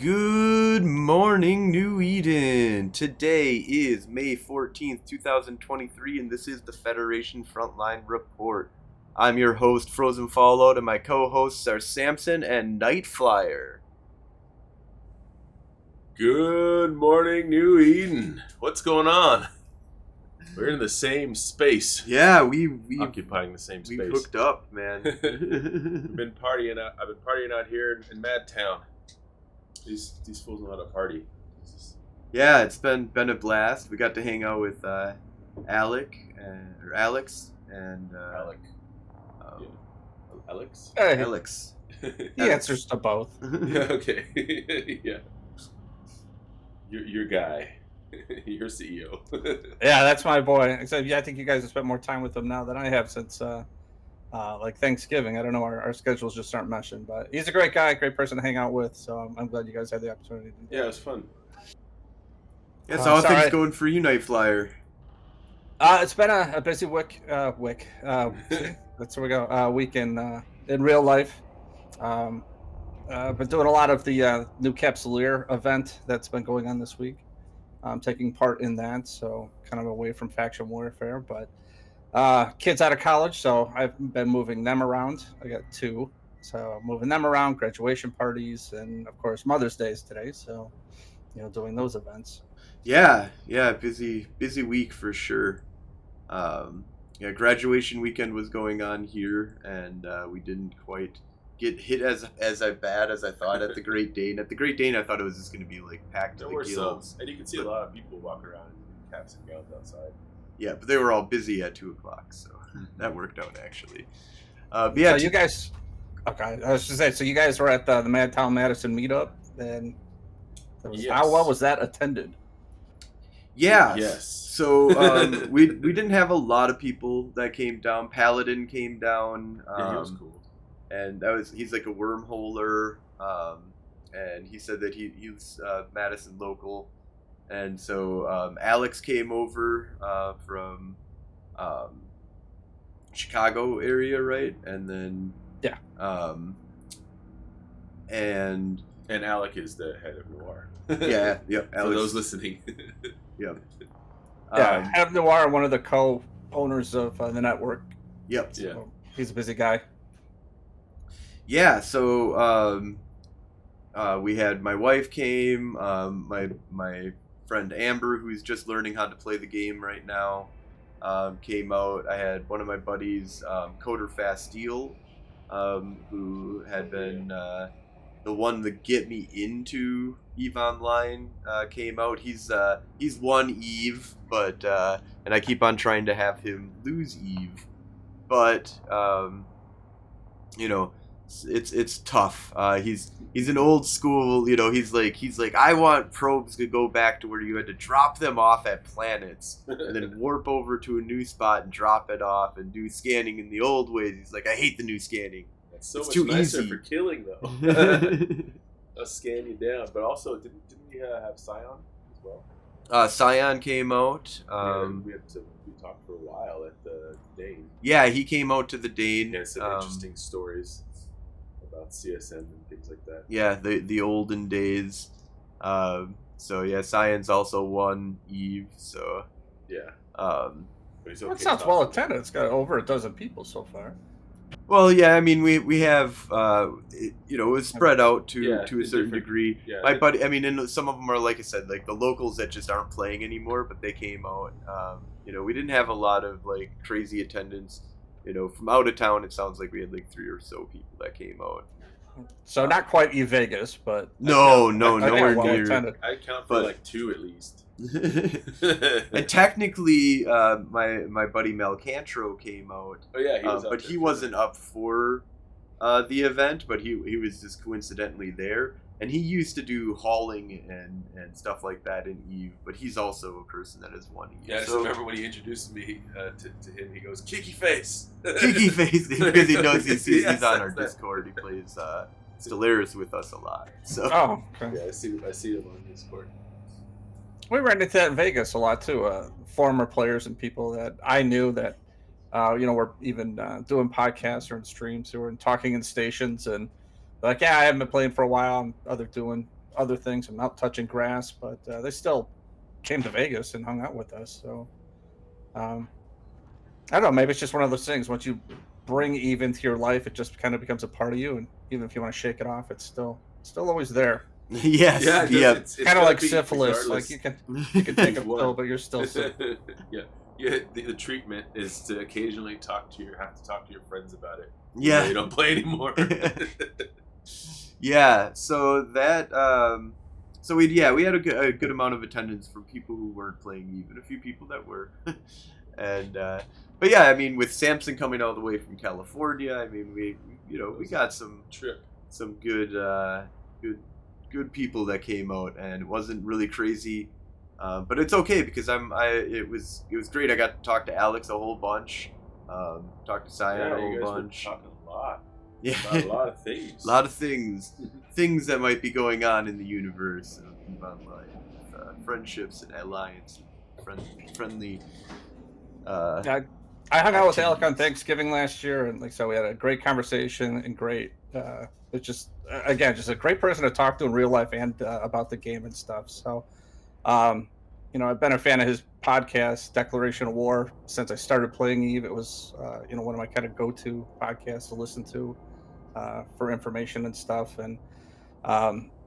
Good morning, New Eden. Today is May 14th, 2023, and this is the Federation Frontline Report. I'm your host, Frozen Fallout, and my co-hosts are Samson and Nightflyer. Good morning, New Eden. What's going on? We're in the same space. Yeah, we occupying the same space. We hooked up, man. I've been partying out here in Madtown. These fools know how to party. Yeah, it's been a blast. We got to hang out with Alex and Alex. Hey, Alex. he answers to both. Okay. Yeah. Your guy. Your CEO. Yeah, that's my boy. Except, I think you guys have spent more time with him now than I have since like Thanksgiving. I don't know, our schedules just aren't meshing, but he's a great guy, great person to hang out with. So I'm glad you guys had the opportunity to do that. Yeah, it was fun. Yeah, so how are things going for you, Nightflyer? It's been a busy week. That's where we go. Week in real life. Been doing a lot of the new Capsuleer event that's been going on this week. I'm taking part in that, so kind of away from faction warfare. But kids out of college, so I've been moving them around. I got two, so moving them around, graduation parties, and of course Mother's Day is today. So doing those events. Yeah, busy week for sure. Graduation weekend was going on here, and we didn't quite get hit as bad as I thought at the Great Dane. At the Great Dane, I thought it was just going to be like packed to the gills. And you can see a lot of people walk around in caps and gowns outside. Yeah, but they were all busy at 2:00, so that worked out actually. So you guys, okay, I was just saying. So you guys were at the Madtown Madison meetup, and how well was that attended? Yeah. Yes. So we didn't have a lot of people that came down. Paladin came down. Yeah, he was cool. And he's like a wormholer, and he said that he's Madison local, and so Alex came over from Chicago area, right? And then yeah, and Alec is the head of Noir. Yeah, yep. For those listening. Yep. Yeah, Head of Noir, one of the co-owners of the network. Yep. So yeah. He's a busy guy. Yeah, so we had my wife came, my friend Amber, who's just learning how to play the game right now, came out. I had one of my buddies, Coder Fast Steel, who had been the one to get me into EVE Online, came out. He's won EVE, but and I keep on trying to have him lose EVE, but it's tough. He's an old school, he's like I want probes to go back to where you had to drop them off at planets and then warp over to a new spot and drop it off and do scanning in the old ways. He's like, I hate the new scanning. That's so it's much too nicer easy for killing though. I'll scan you down. But also didn't we have Scion as well? Scion came out. We talked for a while at the Dane. Yeah, he came out to the Dane. Yeah, some interesting stories about CSM and things like that. Yeah, the olden days. So yeah, Scion's also won EVE. So yeah. That sounds well attended. It's got over a dozen people so far. Well, yeah, I mean, we have, it was spread out to a certain degree. Yeah, my buddy, and some of them are, like I said, like the locals that just aren't playing anymore, but they came out. We didn't have a lot of like crazy attendance. From out of town, it sounds like we had like 3 or so people that came out. So not quite Vegas, but nowhere near. I count for like 2 at least. And technically, my buddy Melcantro came out. Oh yeah, he was but he wasn't up for the event, but he was just coincidentally there. And he used to do hauling and stuff like that in EVE, but he's also a person that has won EVE. Yeah, I just remember when he introduced me to him, he goes, Kiki Face! Kiki Face, because he knows he's on our Discord. He plays Stellaris with us a lot. So. Oh, okay. Yeah, I see him on Discord. We ran into that in Vegas a lot too. Former players and people that I knew that, were even doing podcasts or in streams or talking in stations and like, yeah, I haven't been playing for a while. I'm doing other things and not touching grass, but they still came to Vegas and hung out with us. So um, I don't know. Maybe it's just one of those things. Once you bring Eve into your life, it just kind of becomes a part of you. And even if you want to shake it off, it's still always there. Yes. Yeah, it does. Yep. It's Kind of gotta like be syphilis. regardless. Like you can take a One. pill, but you're still sick. Yeah. The treatment is to occasionally have to talk to your friends about it. Yeah. You don't play anymore. Yeah, so that so we had a good amount of attendance from people who weren't playing, even a few people that were. And but yeah, I mean, with Samson coming all the way from California, I mean, we got some Trip. good people that came out, and it wasn't really crazy, but it's okay because it was great. I got to talk to Alex a whole bunch, talk to Cyan a You whole guys were bunch. talking a lot. Yeah, About a lot of things. a lot of things that might be going on in the universe of EVE Online, friendships and alliance, friendly. Yeah, I hung out with Alec on Activities. Thanksgiving last year, and like so, we had a great conversation and great. It's just again, just a great person to talk to in real life and about the game and stuff. So, um, I've been a fan of his podcast, Declaration of War, since I started playing Eve. It was one of my kind of go-to podcasts to listen to for information and stuff. And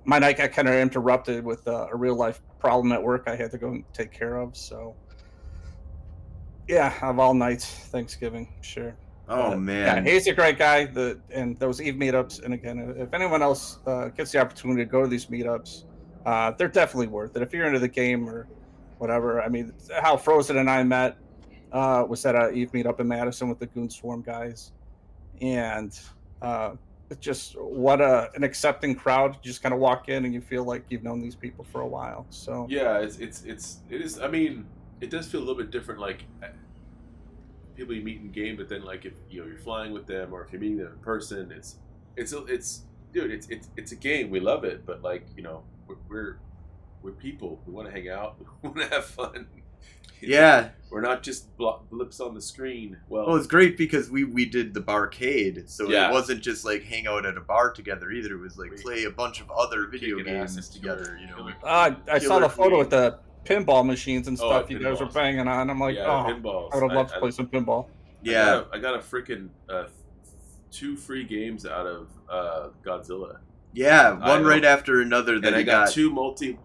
my night got kind of interrupted with a real life problem at work I had to go and take care of. So yeah, of all nights, Thanksgiving, sure. Oh But yeah, man, he's a great guy. And those Eve meetups, and again, if anyone else gets the opportunity to go to these meetups, they're definitely worth it. If you're into the game or whatever, I mean, how Frozen and I met was at a Eve meetup in Madison with the Goon Swarm guys, and it's just what an accepting crowd. You just kind of walk in and you feel like you've known these people for a while. So Yeah, it is. I mean, it does feel a little bit different. Like people you meet in game, but then like if you're flying with them or if you're meeting them in person, dude, it's a game. We love it, but like we're people. We want to hang out. We want to have fun. yeah. We're not just blips on the screen. Well, Well, it's great because we did the barcade, so Yeah. it wasn't just like hang out at a bar together either. It was like We- play a bunch of other video Kicking games asses together. I saw the photo with the pinball machines and Oh, stuff you guys were pinballs. banging on. I'm like, yeah, oh, pinballs. I would have loved to play some pinball. Yeah, I got a freaking 2 free games out of Godzilla. yeah, I one know. right after another that And I he got got. two multi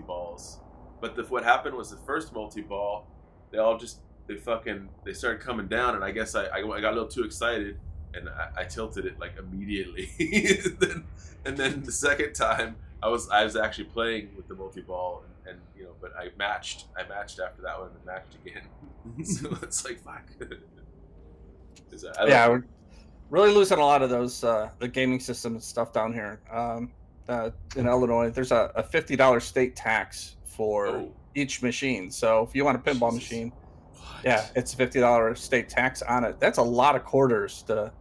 balls. But what happened was the first multi ball, they started coming down, and I guess I got a little too excited, and I tilted it like immediately. and then the second time I was actually playing with the multi ball, and but I matched after that one and matched again. So it's like fuck. Yeah, we're really losing a lot of those the gaming system and stuff down here. In Illinois, there's a $50 state tax for Oh. each machine. So if you want a pinball Jesus. machine, yeah, it's a $50 state tax on it. That's a lot of quarters to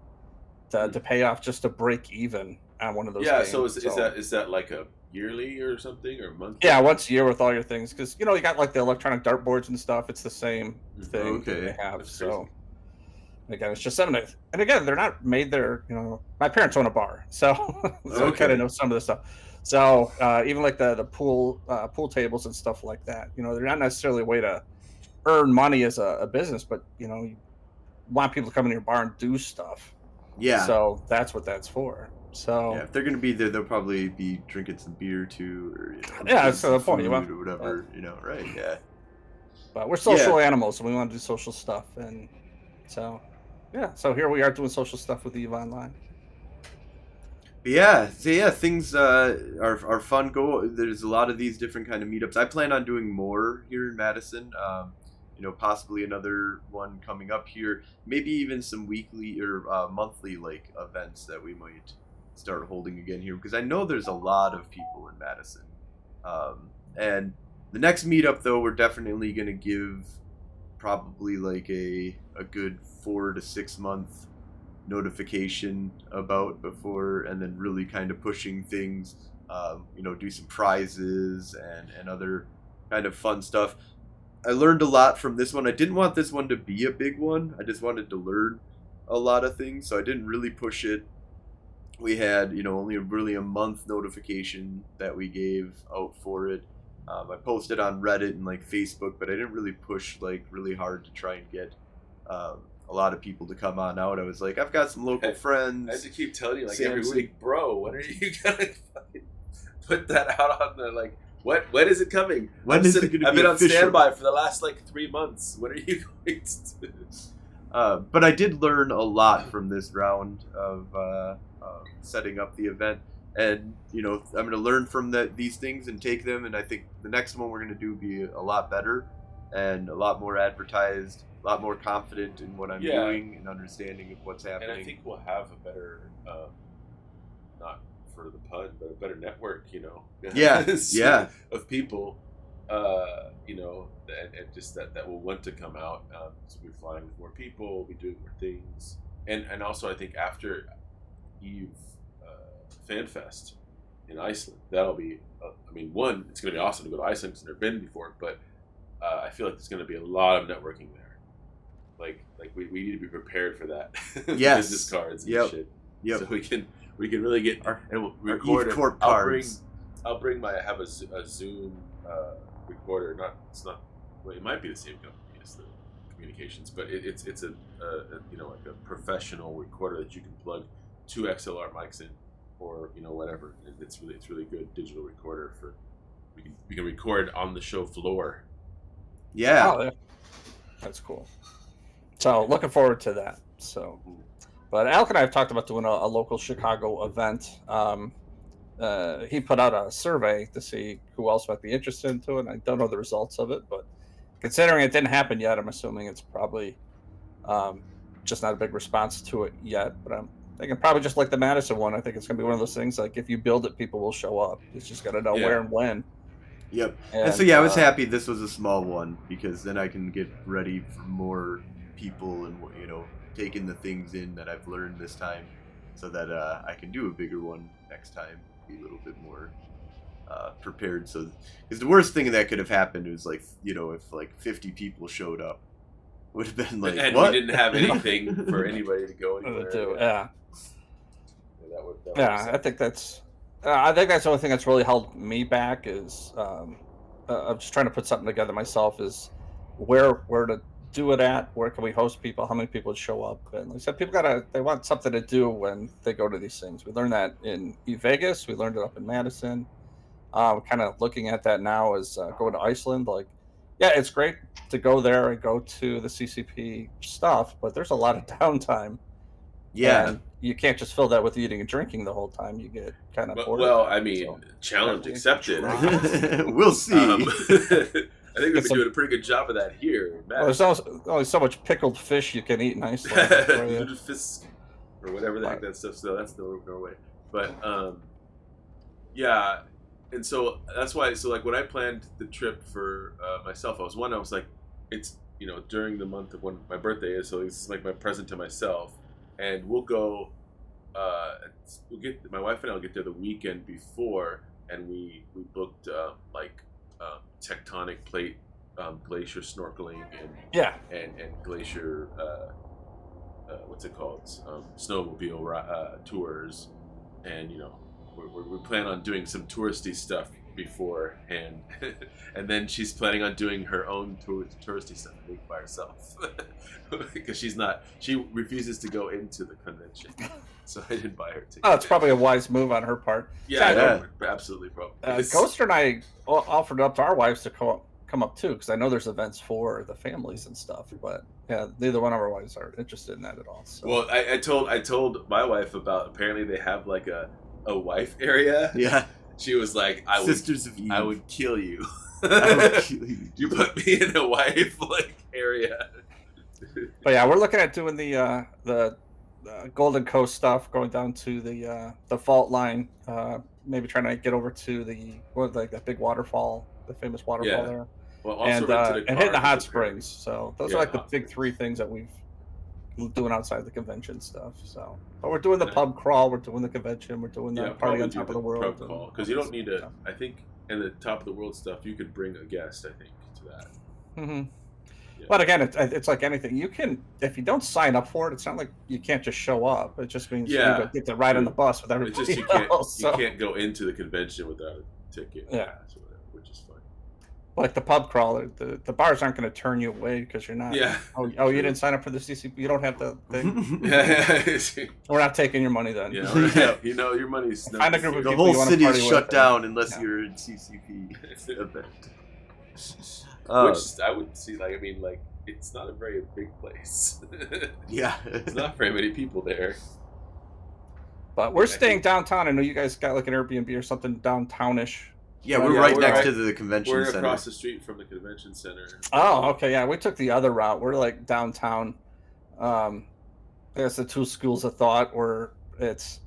pay off just to break even on one of those. Yeah, games. so is that like a yearly or something or monthly? Yeah, once a year with all your things, because you got like the electronic dartboards and stuff. It's the same thing that Okay. they have. That's So crazy. again, it's just something. And again, they're not made there. My parents own a bar, so I Okay. kind of know some of the stuff. So even like the pool tables and stuff like that, they're not necessarily a way to earn money as a business, but you want people to come in your bar and do stuff. Yeah, So that's what that's for. So yeah. If they're gonna be there, they'll probably be drinking some beer too, or Yeah, getting that's some the point. You food want- or whatever. Right? Yeah. But we're social animals, and we want to do social stuff, and so yeah. So here we are doing social stuff with Eve Online. But yeah, things are fun. There's a lot of these different kind of meetups. I plan on doing more here in Madison. Possibly another one coming up here. Maybe even some weekly or monthly like events that we might start holding again here, because I know there's a lot of people in Madison. And the next meetup, though, we're definitely going to give probably like a good 4 to 6 month notification about before, and then really kind of pushing things, do some prizes and other kind of fun stuff. I learned a lot from this one. I didn't want this one to be a big one. I just wanted to learn a lot of things, so I didn't really push it we had, only really a month notification that we gave out for it. I posted on Reddit and like Facebook, but I didn't really push like really hard to try and get a lot of people to come on out. I was like, I've got some local friends. I had to keep telling you like Samson. every week, bro, when are you gonna fucking put that out on the like? When is it coming? When is it going to I've be been official? on standby for the last like 3 months. When are you going to? But I did learn a lot from this round of setting up the event, and I'm going to learn from these things and take them. And I think the next one we're going to do be a lot better and a lot more advertised, a lot more confident in what I'm doing and understanding of what's happening. And I think we'll have a better, not for the pun, but a better network. Yeah. Of people. And just that will want to come out. So we're flying with more people, we'll be doing more things, and also I think after Eve Fan Fest in Iceland, that'll be. One, it's going to be awesome to go to Iceland because I've never been before, but I feel like there's going to be a lot of networking there. Like we need to be prepared for that. Yes. Business cards and shit. Yep. So we can really get and we'll record Eve Corp I'll cards. bring I have a Zoom recorder. It's not. Well, it might be the same company as the communications, but it's a like a professional recorder that you can plug 2 XLR mics in, or whatever. It's really good digital recorder for we can record on the show floor. Yeah. Oh, yeah. That's cool. So looking forward to that. So, but Alec and I have talked about doing a local Chicago event. He put out a survey to see who else might be interested into it. And I don't know the results of it, but considering it didn't happen yet, I'm assuming it's probably just not a big response to it yet. But I'm thinking probably just like the Madison one. I think it's going to be one of those things like if you build it, people will show up. It's just got to know where and when. Yep. And so I was happy this was a small one because then I can get ready for more people and take in the things in that I've learned this time, so that I can do a bigger one next time. Be a little bit more prepared. So, because the worst thing that could have happened was like if like 50 people showed up, would have been like and what? we didn't have anything for anybody to go anywhere. I think that's. I think that's the only thing that's really held me back is I'm just trying to put something together myself. Is where to do it at? Where can we host people? How many people would show up? And like I said, people they want something to do when they go to these things. We learned that in Vegas. We learned it up in Madison. Kind of looking at that now as going to Iceland. Like, yeah, it's great to go there and go to the CCP stuff, but there's a lot of downtime. Yeah. And you can't just fill that with eating and drinking the whole time. You get kind of bored. Well, challenge accepted. We'll see. I think we've been doing a pretty good job of that here. There's only so much pickled fish you can eat in Iceland. Lutefisk, or whatever the heck that stuff's. So that's Norway. But yeah, and so that's why. So like when I planned the trip for myself, I was like, it's during the month of when my birthday is, so it's like my present to myself. And we'll go. My wife and I will get there the weekend before, and we booked tectonic plate glacier snorkeling and glacier what's it called snowmobile tours, and we plan on doing some touristy stuff beforehand, and then she's planning on doing her own touristy stuff by herself because she refuses to go into the convention, so I didn't buy her ticket. Oh, it's probably a wise move on her part. Absolutely, probably. Ghoster and I offered up to our wives to come up too, because I know there's events for the families and stuff, but yeah, neither one of our wives are interested in that at all. So. Well, I told my wife about, apparently they have like a wife area. Yeah. She was like, Sisters of Eve. I would kill you. I would kill you. You put me in a wife area. But yeah, we're looking at doing the Golden Coast stuff, going down to the fault line. Maybe trying to get over to that big waterfall, the famous waterfall there. Well, also and hitting the hot springs. So those are like the big 3 things that we've doing outside the convention stuff. So, but we're doing the pub crawl, we're doing the convention, we're doing the party on top of the world. Because you don't need to. I think in the top of the world stuff, you could bring a guest. I think to that. Mm-hmm. But again, it's like anything. You can, if you don't sign up for it, it's not like you can't just show up. It just means you get to ride on the bus with It's everybody just else. you can't go into the convention without a ticket. Yeah. Or whatever, which is fun. Like the pub crawler, the bars aren't going to turn you away because you're not. Yeah. Oh, you didn't sign up for the CCP. You don't have the thing. Yeah. We're not taking your money then. You know your money's not. Find a group of The people whole you wanna city is party shut with, down unless you're in CCP event. Which I would see. Like, I mean, like, it's not a very big place. Yeah. There's not very many people there. But we're staying downtown. I know you guys got like an Airbnb or something downtownish. Yeah, we're right next to the convention center. We're across the street from the convention center. Oh, okay, yeah. We took the other route. We're like downtown. I guess the two schools of thought where it's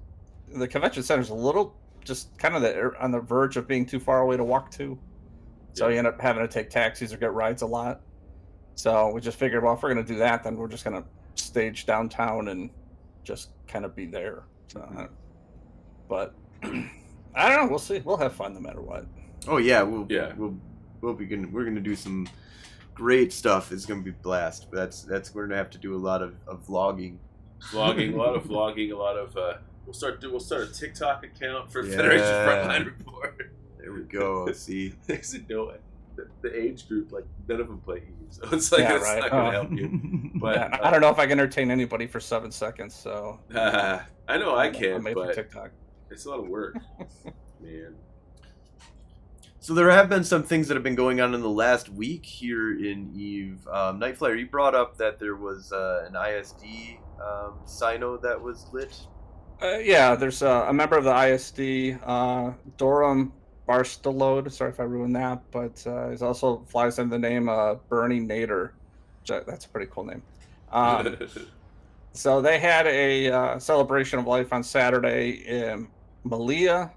the convention center's a little just kind of on the verge of being too far away to walk to. So you end up having to take taxis or get rides a lot. So we just figured, well, if we're going to do that, then we're just going to stage downtown and just kind of be there. So, but I don't know. We'll see. We'll have fun no matter what. Oh yeah, we're gonna do some great stuff. It's gonna be a blast. That's we're gonna have to do a lot of vlogging. A lot of vlogging, a lot of we'll start a TikTok account for Federation Frontline Report. There we go. See, the age group, like none of them play Eve, so it's like it's not gonna help you. But I don't know if I can entertain anybody for 7 seconds. So I know I can, but TikTok. It's a lot of work, man. So there have been some things that have been going on in the last week here in Eve. Nightflyer, you brought up that there was an ISD Sino that was lit. Yeah, there's a member of the ISD, Dorum Barstalode. Sorry if I ruined that, but he also flies under the name Bernie Nader. That's a pretty cool name. So they had a celebration of life on Saturday in Malia.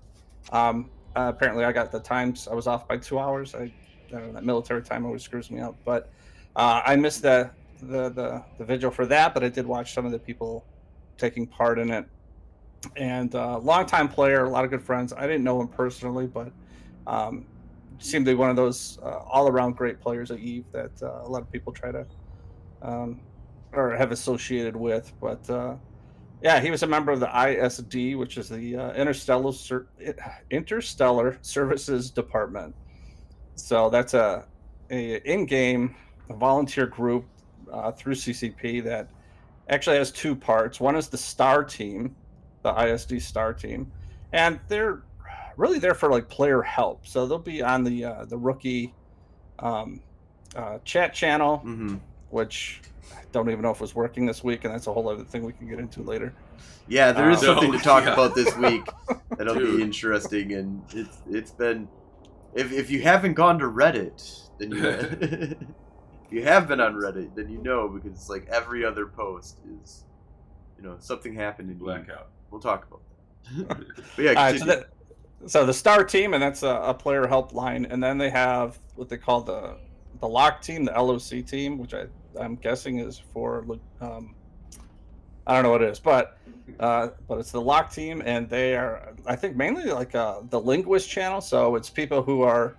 Apparently, I got the times. I was off by 2 hours. That military time always screws me up. But I missed the vigil for that. But I did watch some of the people taking part in it. And longtime player, a lot of good friends. I didn't know him personally, but seemed to be one of those all-around great players at Eve that a lot of people try to or have associated with. But yeah, he was a member of the ISD, which is the Interstellar Services Department. So that's a in-game volunteer group through CCP that actually has two parts. One is the STAR team, the ISD STAR team, and they're really there for like player help. So they'll be on the rookie chat channel, which I don't even know if it was working this week, and that's a whole other thing we can get into later. Yeah, there is something to talk about this week that'll be interesting, and it's been if you haven't gone to Reddit, then you if you have been on Reddit, then you know, because it's like every other post is something happened in blackout. We'll talk about that. But yeah, so the STAR team, and that's a player helpline, and then they have what they call the LOC team, the LOC team, which I'm guessing is for I don't know what it is, but it's the LOC team, and they are, I think, mainly like the linguist channel. So it's people who are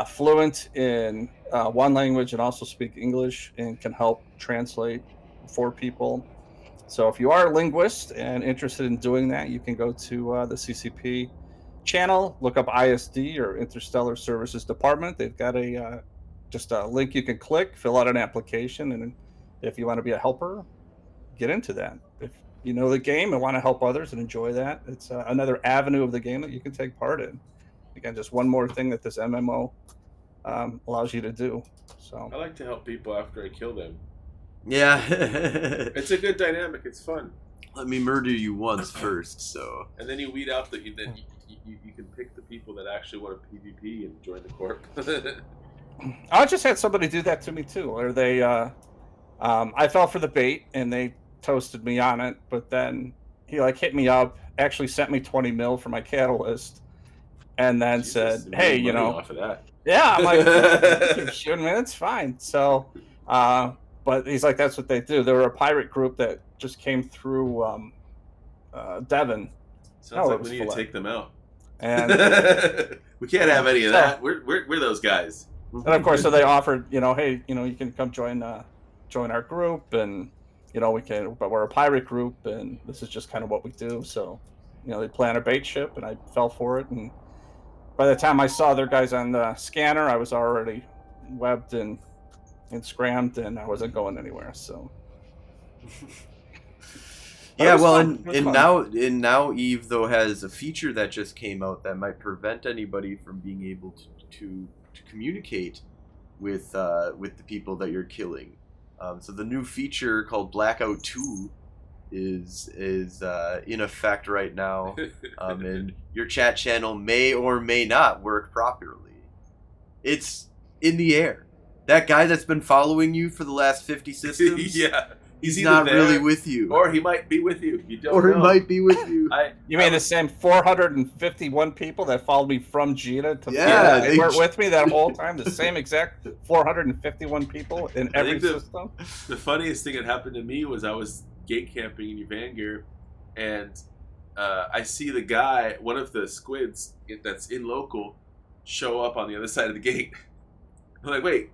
fluent in one language and also speak English and can help translate for people. So if you are a linguist and interested in doing that, you can go to the CCP channel, look up ISD or Interstellar Services Department. They've got just a link you can click, fill out an application, and if you want to be a helper, get into that. If you know the game and want to help others and enjoy that, it's another avenue of the game that you can take part in. Again, just one more thing that this MMO allows you to do. So I like to help people after I kill them. Yeah. It's a good dynamic. It's fun. Let me murder you once first, so. And then you weed out you can pick the people that actually want to PvP and join the corp. I just had somebody do that to me too, where they I fell for the bait and they toasted me on it, but then he hit me up, actually sent me 20 mil for my catalyst, and then said, "Hey, off of that." Yeah, I'm like, "You're shooting me, that's fine." So, but he's like, that's what they do. They were a pirate group that just came through Devon. Sounds like we need to take them out. And we can't have any of that. We're those guys. And of course, so they offered, hey, you can come join our group, and we can, but we're a pirate group, and this is just kind of what we do. So, they plan a bait ship, and I fell for it. And by the time I saw their guys on the scanner, I was already webbed and scrammed, and I wasn't going anywhere. So, but it Yeah, was well, fun. It and was and fun. now Eve though has a feature that just came out that might prevent anybody from being able to communicate with the people that you're killing. So the new feature called Blackout 2 is in effect right now, and your chat channel may or may not work properly. It's in the air. That guy that's been following you for the last 50 systems, Yeah. he's either not there, really with you. or he might be with you. You don't Or know. he might be with you. You mean the same 451 people that followed me from Jita to Yeah, they weren't with me that whole time? The same exact 451 people in I every think system? The funniest thing that happened to me was I was gate camping in Evanger, and I see the guy, one of the squids that's in local, show up on the other side of the gate. I'm like, wait,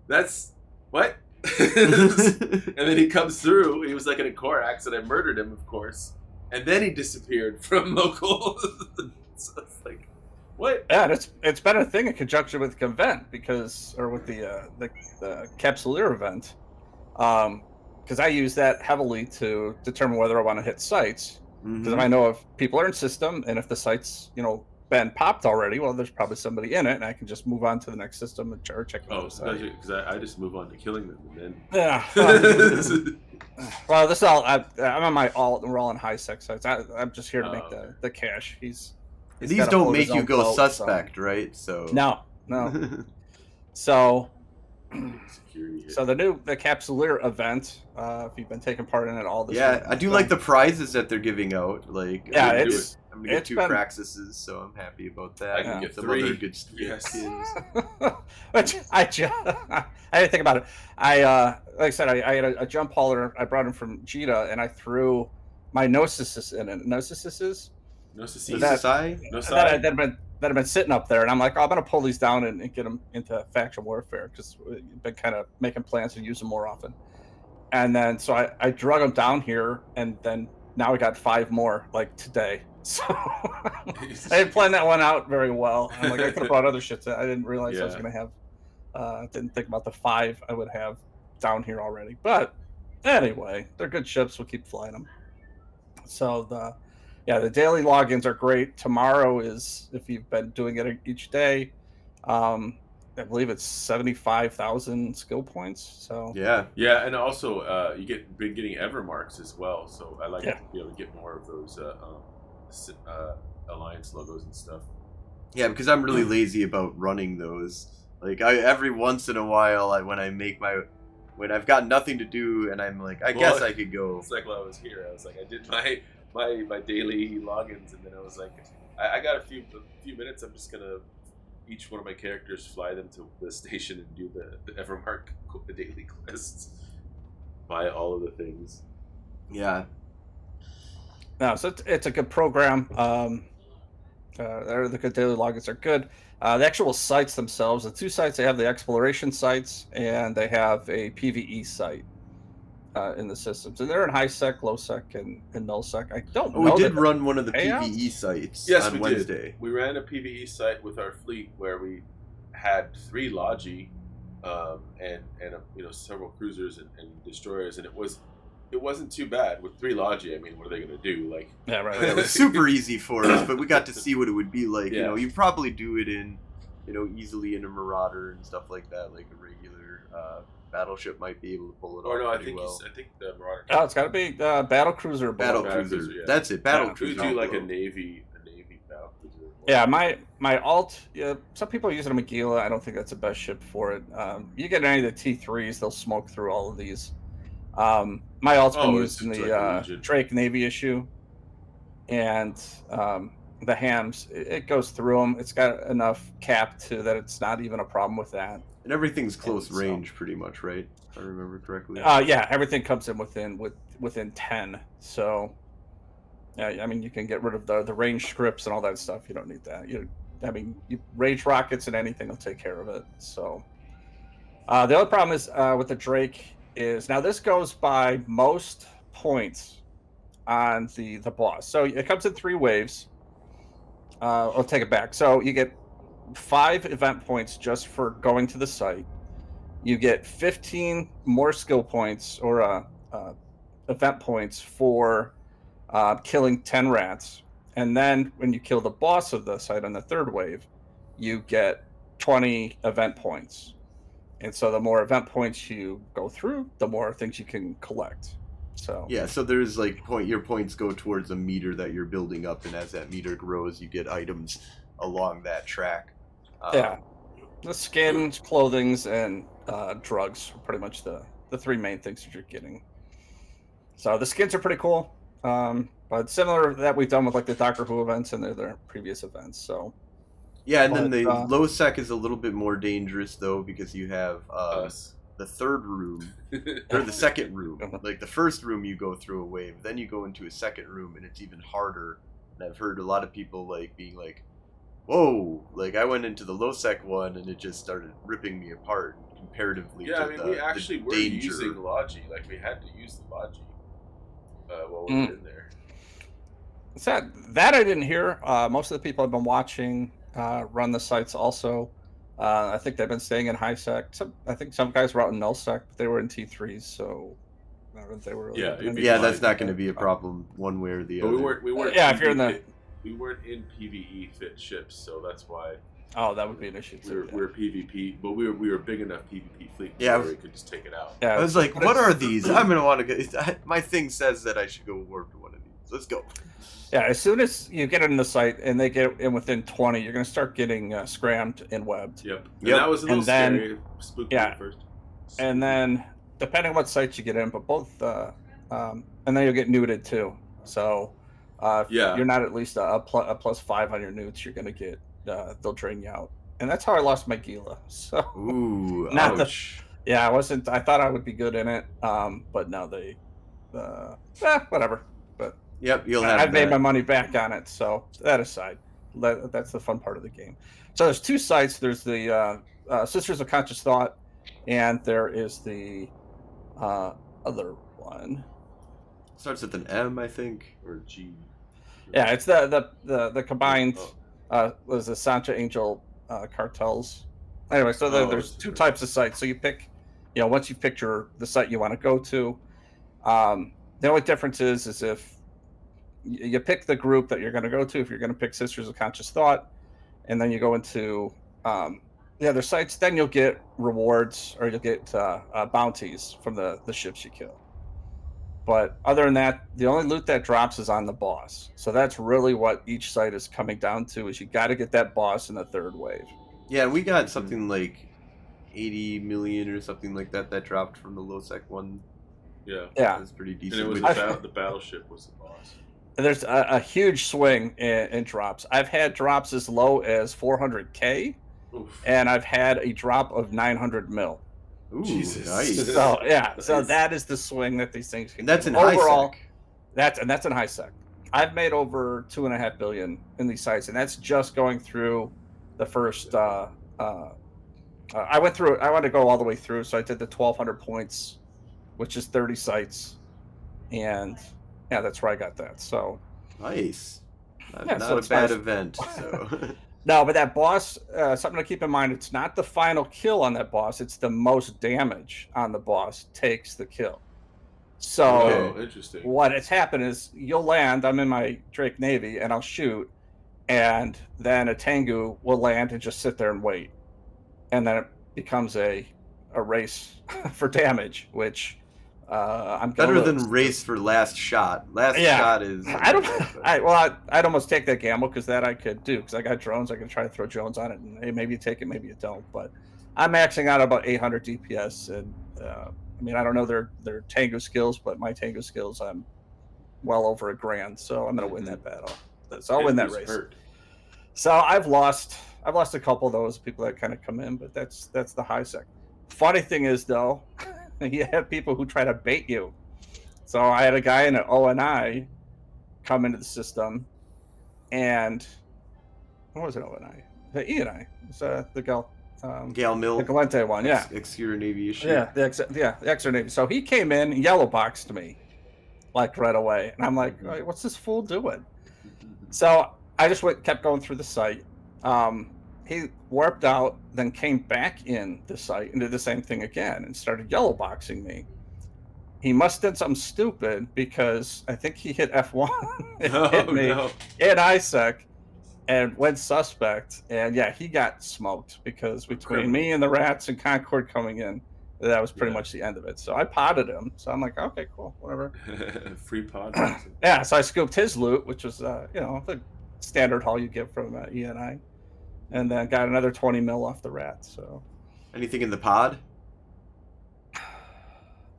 that's what? And then he comes through. He was like in a Korax, and I murdered him, of course. And then he disappeared from local. So it's like, what? Yeah, and it's been a thing in conjunction with Convent or with the Capsuleer event, because I use that heavily to determine whether I want to hit sites. Because if I know if people are in system, and if the site's been popped already, well, there's probably somebody in it, and I can just move on to the next system and check the site. Because I just move on to killing them, and then Yeah. Well, this is all. I'm on my alt, and we're all on high sec sites. I'm just here to make the cash. He's These gotta don't float make his you own go boat, suspect, right? So No. So, security hit. so the Capsuleer event. If you've been taking part in it all this yeah, week, I do like the prizes that they're giving out. Like, Yeah, I'm it's gonna get it's 2 been- Praxises, so I'm happy about that. I can And get some 3. other good Yes. skins. Which I didn't think about it. Like I said, I had a jump hauler. I brought him from Jita, and I threw my Gnosis in it. Gnosis is No Is secede. this I? No that side. had been sitting up there, and I'm like, I'm gonna pull these down and get them into faction warfare, because we've been kind of making plans to use them more often. And then so I drug them down here, and then now we got 5 more like today. So I didn't plan that one out very well. I'm like, I could have brought other shit. I didn't realize I was Yeah. gonna have. Didn't think about the 5 I would have down here already. But anyway, they're good ships. We'll keep flying them. So the daily logins are great. Tomorrow is, if you've been doing it each day, I believe it's 75,000 skill points. So Yeah. Yeah, and also you been getting ever marks as well. So I like Yeah. to be able to get more of those alliance logos and stuff. Yeah, because I'm really lazy about running those. Like, every once in a while, when I've got nothing to do, and I'm like, I guess I could go. It's like while I was here, I was like, I did my daily logins, and then I was like, I got a few minutes. I'm just gonna each one of my characters fly them to the station and do the Evermark the daily quests, buy all of the things. Yeah. no, so it's a good program. The good daily logins are good. The actual sites themselves, the 2 sites, they have the exploration sites, and they have a PVE site in the systems, and they're in high sec, low sec, and null sec. I don't know. We did that- run one of the payouts? PVE sites Yes, on we Wednesday. did. We ran a PVE site with our fleet where we had 3 Logi, and several cruisers and destroyers, and it wasn't too bad with 3 Logi. I mean, what are they gonna do? Like, Yeah, right. It was super easy for us, but we got to see what it would be like. Yeah. You probably do it in, easily in a Marauder and stuff like that, like a regular battleship might be able to pull it or no, off I pretty think well. I think the Marauder. Oh, it's got to be battle cruiser. Battle below. cruiser. yeah. That's it. Battle Yeah. We cruiser. do like a below. navy battle cruiser. Yeah, my alt. Yeah, some people use it on Megillah. I don't think that's the best ship for it. You get any of the T3s, they'll smoke through all of these. My alt's been used in it's the like a Legion. Drake Navy issue, and the hams. It goes through them. It's got enough cap that it's not even a problem with that. And everything's close So- range, pretty much, right? If I remember correctly. Yeah, everything comes in within 10. So, yeah, I mean, you can get rid of the range scripts and all that stuff. You don't need that. I mean, you rage rockets and anything will take care of it. So the other problem is with the Drake is now this goes by most points on the boss. So it comes in 3 waves. I'll take it back. So you get 5 event points just for going to the site. You get 15 more skill points or event points for killing 10 rats. And then when you kill the boss of the site on the 3rd wave, you get 20 event points. And so the more event points you go through, the more things you can collect. So Yeah, so there's like your points go towards a meter that you're building up, and as that meter grows, you get items along that track. yeah, the skins, clothings, and drugs are pretty much the 3 main things that you're getting. So the skins are pretty cool, but similar to that we've done with like the Doctor Who events and their previous events. So Yeah, and then but, the low sec is a little bit more dangerous though, because you have Us. the 3rd room or the 2nd room. Like the 1st room you go through a wave, then you go into a 2nd room and it's even harder. And I've heard a lot of people like being like, "Whoa!" Like I went into the low sec one and it just started ripping me apart comparatively. Yeah, to I mean, the, we actually the were danger. using Logi. Like, we had to use the Logi while we were in there. That I didn't hear. Most of the people I've been watching run the sites also. I think they've been staying in high sec. I think some guys were out in null sec, but they were in T3s, so I don't know if they were. Really Yeah, it'd be Yeah, fine. that's not going to be a problem one way or the But other. we weren't. Yeah, if you're in the. We weren't in PVE fit ships, so that's why. Oh, that would be an issue too. We were PvP, but we were big enough PvP fleet. Yeah, where we could just take it out. Yeah, I was like, "What are these? I'm going to want to go." My thing says that I should go warp to one of these. Let's go. Yeah, as soon as you get in the site and they get in within 20, you're going to start getting scrammed and webbed. Yep. Yep. That was a little And then- scary. Spooky yeah. at first. And then, depending on what sites you get in, but both, and then you'll get neuted too. So, if Yeah. you're not at least a plus 5 on your newts, you're going to get, they'll drain you out. And that's how I lost my Gila. So, Ooh, Not the- ouch. yeah, I thought I would be good in it. But no, whatever. But Yep, you'll have I've made that. my money back on it. So that aside, that's the fun part of the game. So there's 2 sites. There's the Sisters of Conscious Thought, and there is the other one. Starts with an M, I think. Or G. Yeah, it's the combined Oh. was the Sancha Angel cartels. Anyway, so there's that's 2 true. types of sites. So you pick, once you pick the site you want to go to. The only difference is if you pick the group that you're going to go to. If you're going to pick Sisters of Conscious Thought, and then you go into the other sites, then you'll get rewards or you'll get bounties from the ships you kill. But other than that, the only loot that drops is on the boss. So that's really what each site is coming down to, is you got to get that boss in the 3rd wave. Yeah, we got something like 80 million or something like that dropped from the low sec one. Yeah. Yeah. That was pretty And decent. it was Which- the battleship was the boss. And there's a huge swing in drops. I've had drops as low as 400k, Oof. and I've had a drop of 900 mil. Ooh, Jesus. nice. So yeah, so Nice. that is the swing that these things can. And that's do. in high overall. sec. That's in high sec. I've made over 2.5 billion in these sites, and that's just going through the first. I wanted to go all the way through, so I did the 1,200 points, which is 30 sites, and yeah, that's where I got that. So Nice. Yeah, Not so a it's bad nice. event. So. no, but that boss, something to keep in mind. It's not the final kill on that boss; it's the most damage on the boss takes the kill. So. Oh, interesting. What has happened is you'll land, I'm in my Drake Navy, and I'll shoot, and then a Tengu will land and just sit there and wait. And then it becomes a race for damage, which I'm Better gonna than lose. race for last shot. Last Yeah. shot is. I'd almost take that gamble, because that I could do, because I got drones. I can try to throw drones on it, and hey, maybe you take it, maybe you don't. But I'm maxing out about 800 DPS, and I mean, I don't know their Tango skills, but my Tango skills, I'm well over $1,000, so I'm gonna win that battle. So I'll win that race. Hurt. So I've lost a couple of those people that kind of come in, but that's the high sec. Funny thing is, though, you have people who try to bait you. So I had a guy in an ONI come into the system, and what was it, ONI? The E and I. It's the Gal the Mill, Galente one. Yeah. Executor Navy issue. Yeah. The extra Navy. So he came in, yellow boxed me like right away, and I'm like, Mhm. what's this fool doing? So I just kept going through the site. He warped out, then came back in the site and did the same thing again and started yellow boxing me. He must have did something stupid because I think he hit F1 and Oh hit me no. in ISEC and went suspect. And yeah, he got smoked because between me and the rats and Concord coming in, that was pretty Yeah. much the end of it. So I potted him. So I'm like, okay, cool, whatever. Free pod boxing. Yeah, so I scooped his loot, which was the standard haul you get from ENI, and then got another 20 mil off the rat. So Anything in the pod?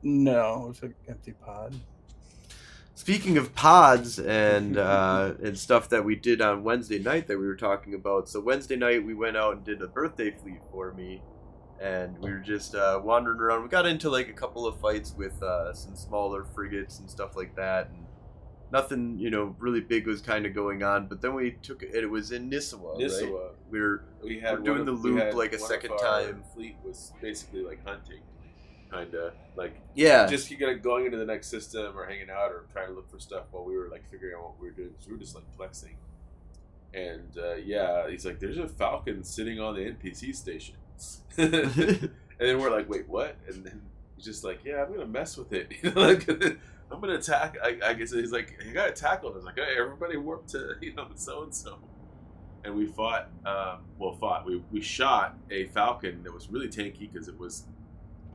no, it was an empty pod. Speaking of pods and stuff that we did on Wednesday night that we were talking about. So Wednesday night we went out and did a birthday fleet for me, and we were just wandering around. We got into like a couple of fights with some smaller frigates and stuff like that, and nothing really big was kind of going on. But then we took it. It was in Nissawa, right? We're doing the loop like a second time. Fleet was basically like hunting, kind of like just going into the next system or hanging out or trying to look for stuff while we were like figuring out what we were doing, because we were just like flexing. And he's like, "There's a Falcon sitting on the NPC station," and then we're like, "Wait, what?" And then he's just like, "Yeah, I'm gonna mess with it. I'm gonna attack." I guess he's like, "You got tackled." I was like, "Hey, everybody warp to so and so." And we fought. We shot a Falcon that was really tanky because it was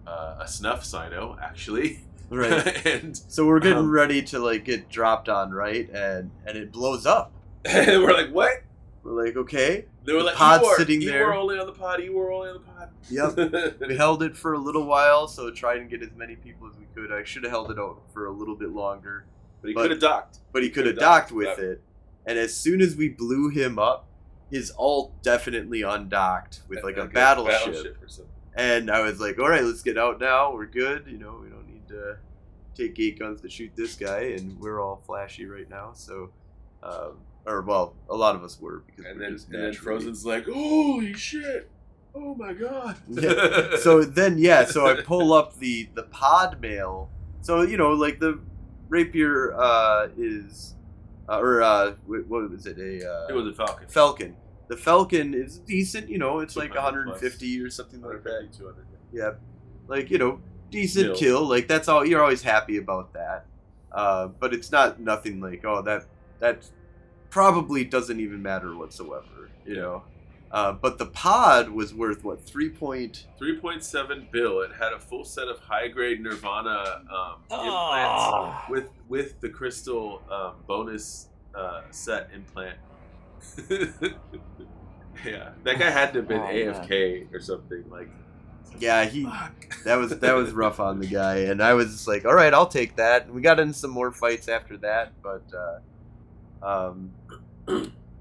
a snuff Sino, actually. Right. And so we're getting ready to like get dropped on, right? And it blows up. And we're like, what? We're like, okay. They were like, pod's sitting there. You were only on the pod. You were only on the pod. Yep. We held it for a little while, so tried and get as many people as we could. I should have held it out for a little bit longer. But he could have docked. But he could have docked with it. And as soon as we blew him up, his ult definitely undocked with like a battleship or something. And I was like, all right, let's get out now. We're good. We don't need to take gate guns to shoot this guy. And we're all flashy right now. So, a lot of us were. Because and then Frozen's like, holy shit. Oh my god. Yeah. So I pull up the pod mail. So, like the Rapier is, what was it? It was a Falcon. Falcon. The Falcon is decent, it's like 150 plus. Or something like that. 200. Yeah. Like, decent Mill. kill. Like, that's all, you're always happy about that. But it's not nothing like, that probably doesn't even matter whatsoever, But the pod was worth, what, 3.7 bill. It had a full set of high-grade Nirvana implants with the crystal bonus set implant. Yeah, that guy had to have been AFK or something. Like, yeah, that was rough on the guy, and I was just like, all right, I'll take that. And we got in some more fights after that, but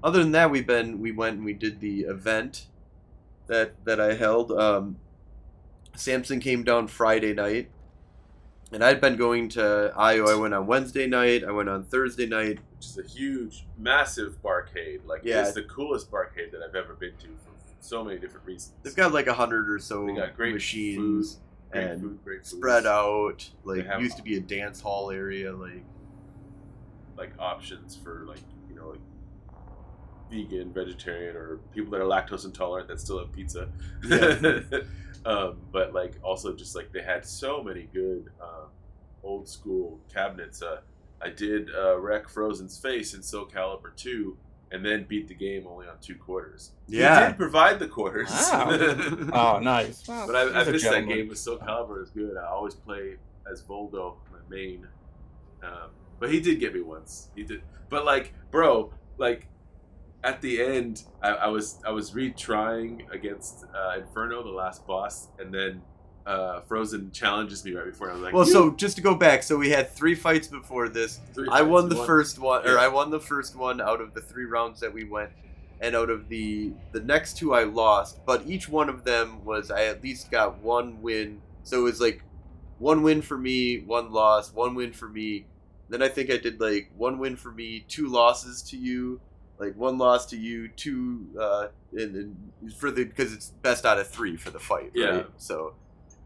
other than that, we went and we did the event that I held. Samson came down Friday night, and I'd been going to IO. I went on Wednesday night. I went on Thursday night. Which is a huge, massive barcade. Like, it's the coolest barcade that I've ever been to for so many different reasons. They've got like 100 or so great machines food, spread out. Like, used to be a dance hall area. Like options for like vegan, vegetarian, or people that are lactose intolerant that still have pizza. Yeah. But like also just like they had so many good old school cabinets. I did wreck Frozen's face in Soul Calibur 2 and then beat the game only on 2 quarters. Yeah. He did provide the quarters. Wow. Oh, nice. Well, but I missed that game with Soul Calibur. Is good. I always play as Voldo, my main. But he did get me once. He did. But like, bro, like at the end, I was retrying against Inferno, the last boss, and then Frozen challenges me right before. I was like, so just to go back, so we had 3 fights before this. I won the first one, or I won the first one out of the 3 rounds that we went, and out of the next 2 I lost. But each one of them was I at least got 1 win. So it was like 1 win for me, 1 loss, 1 win for me. Then I think I did like 1 win for me, 2 losses to you. like 1 loss to you, 2 and for the because it's best out of 3 for the fight, right? Yeah. So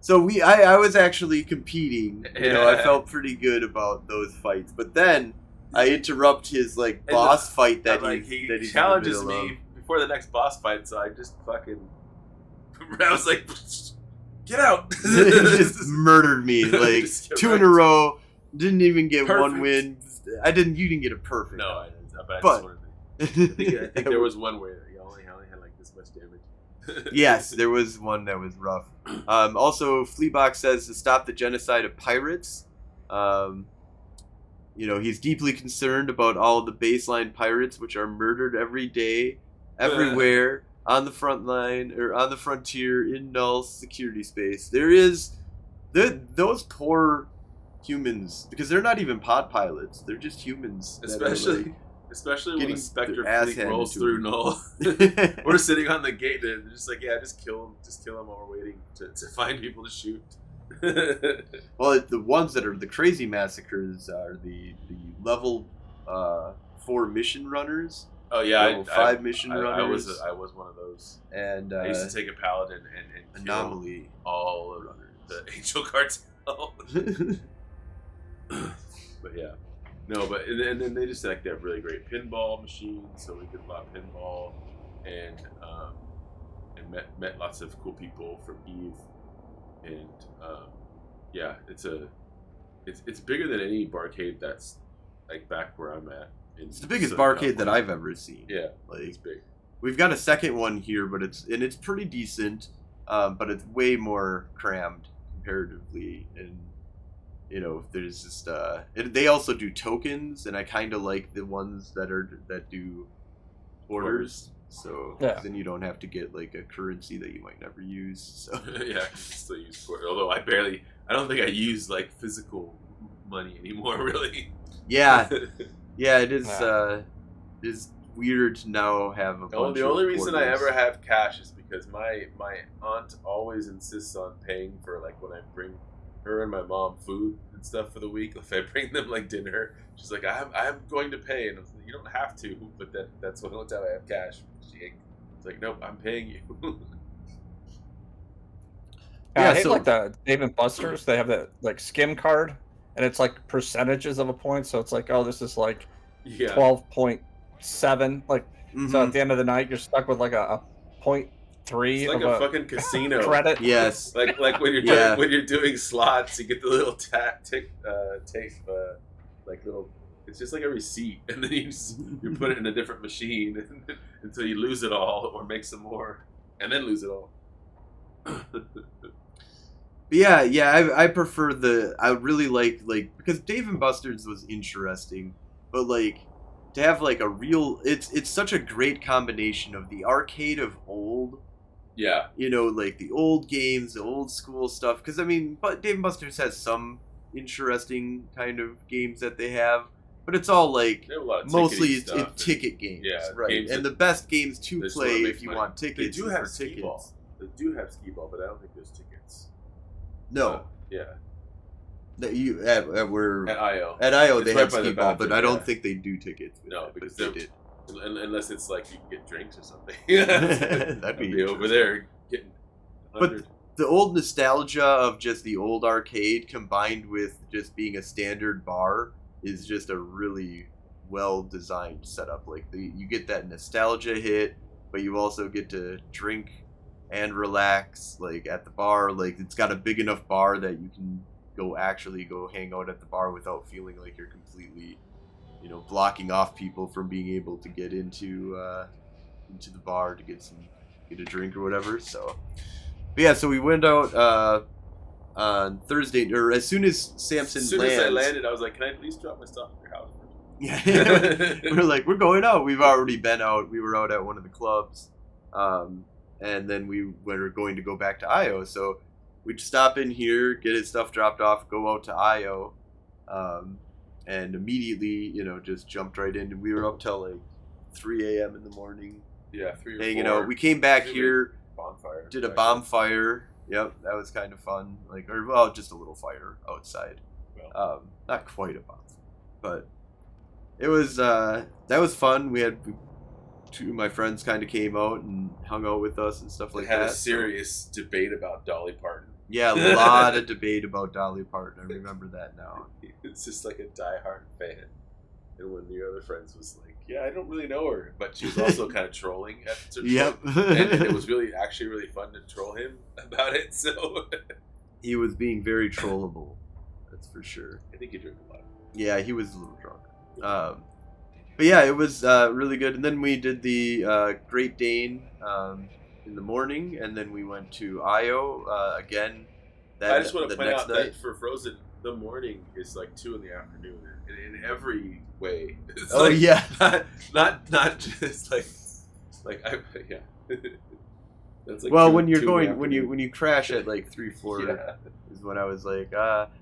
I was actually competing. You know, I felt pretty good about those fights, but then I interrupt his like boss fight that he challenges me before the next boss fight, so I just fucking I was like, get out. He just murdered me like Just 2 in a row. Didn't even get Perfect. 1 win. You didn't get a perfect. No, I didn't. But I But- just wanted to, I think there was one where he only had like this much damage. Yes, there was one that was rough. Also, Fleabach says to stop the genocide of pirates. You know, he's deeply concerned about all of the baseline pirates, which are murdered every day, everywhere, on the front line, or on the frontier, in Null security space. Those poor humans, because they're not even pod pilots, they're just humans. Especially when getting a Spectre their ass fleet handed rolls to through them. Null. Like, We're sitting on the gate and they're just like, yeah, just kill him while we're waiting to find people to shoot. well, the ones that are the crazy massacres are the level 4 mission runners. Oh yeah, level 5 mission runners. I was one of those. And I used to take a paladin and Anomaly kill all the runners, the Angel Cartel. But yeah, no, but and then they just like they have really great pinball machines, so we did a lot of pinball and met lots of cool people from Eve, and yeah, it's bigger than any barcade that's like back where I'm at. It's the biggest Southern barcade that California. I've ever seen. Yeah, like it's big. we've got a second one here, but it's pretty decent, but it's way more crammed comparatively, and you know there's just they also do tokens, and I kind of like the ones that do orders. So Yeah. then you don't have to get like a currency that you might never use. So Yeah, I still use quarter. Although I don't think I use like physical money anymore. Really. yeah, it is. Yeah. Is weird to now have a bunch The only of reason I quarters. ever have cash is because my aunt always insists on paying for like when I bring her and my mom food and stuff for the week. If I bring them like dinner, she's like, I'm going to pay, and I was like, you don't have to, but that's the only time I have cash. It's like, nope, I'm paying you. Yeah, Yeah, I hate so- like the Dave and Buster's. They have that like skim card, and it's like percentages of a point. So it's like, oh, this is like Yeah. 12.7. Like, so Mhm. at the end of the night, you're stuck with like a 0.3 It's like of a fucking casino. credit. Yes. Like when you're Yeah. doing, when you're doing slots, you get the little tape, like little. It's just like a receipt, and then you put it in a different machine until you lose it all or make some more, and then lose it all. But yeah, I prefer I really like because Dave and Buster's was interesting, but like to have like a real it's such a great combination of the arcade of old, Yeah, you know, like the old games, the old school stuff. Because I mean, but Dave and Buster's has some interesting kind of games that they have, but it's all like they have a lot of mostly tickety it's stuff and ticket games, yeah, right? games And that the best games to they just play wanna make if you money. want They tickets do is have for skee tickets. ball. They do have skee ball, but I don't think there's tickets. No, Yeah, that you at where at IO. at IO It's they right have by the skee ball, but bathroom, I don't yeah. think they do tickets. with No, that, because but they're- they did. Unless it's like you can get drinks or something. That'd I'd be be over there getting. But 100. the old nostalgia of just the old arcade combined with just being a standard bar is just a really well designed setup. Like you get that nostalgia hit, but you also get to drink and relax like at the bar. Like it's got a big enough bar that you can go hang out at the bar without feeling like you're completely, you know, blocking off people from being able to get into the bar to get a drink or whatever. So but yeah, so we went out on Thursday, or as soon as Samson As soon lands. as I landed, I was like, "Can I at least drop my stuff at your house?" Yeah, we're like, we're going out. We've already been out. We were out at one of the clubs, and then we were going to go back to IO. So we'd stop in here, get his stuff dropped off, go out to IO, and immediately, you know, just jumped right in. And we were up till like 3 a.m. in the morning, Yeah, 3 or hanging 4. out. We came back Did here. bonfire. Did a bonfire. Yep, that was kind of fun. Like, or well, just a little fire outside. Not quite a bonfire, but it was that was fun. We two of my friends kind of came out and hung out with us and stuff like had that. a serious debate about Dolly Parton. Yeah, a lot of debate about Dolly Parton. I remember that now. It's just like a diehard fan. And one of the other friends was like, yeah, I don't really know her. But she was also kind of trolling at certain Yep. point. And it was actually really fun to troll him about it. So He was being very trollable. That's for sure. I think he drank a lot. Yeah, he was a little drunk. But yeah, it was really good. And then we did the Great Dane in the morning, and then we went to Io again. I just want to point out night. that for Frozen, the morning is like 2 PM in every way. It's Yeah. not just like yeah. That's like Well, 2 when you're 2 going in the when afternoon. you crash at like 3-4 Yeah. is when I was like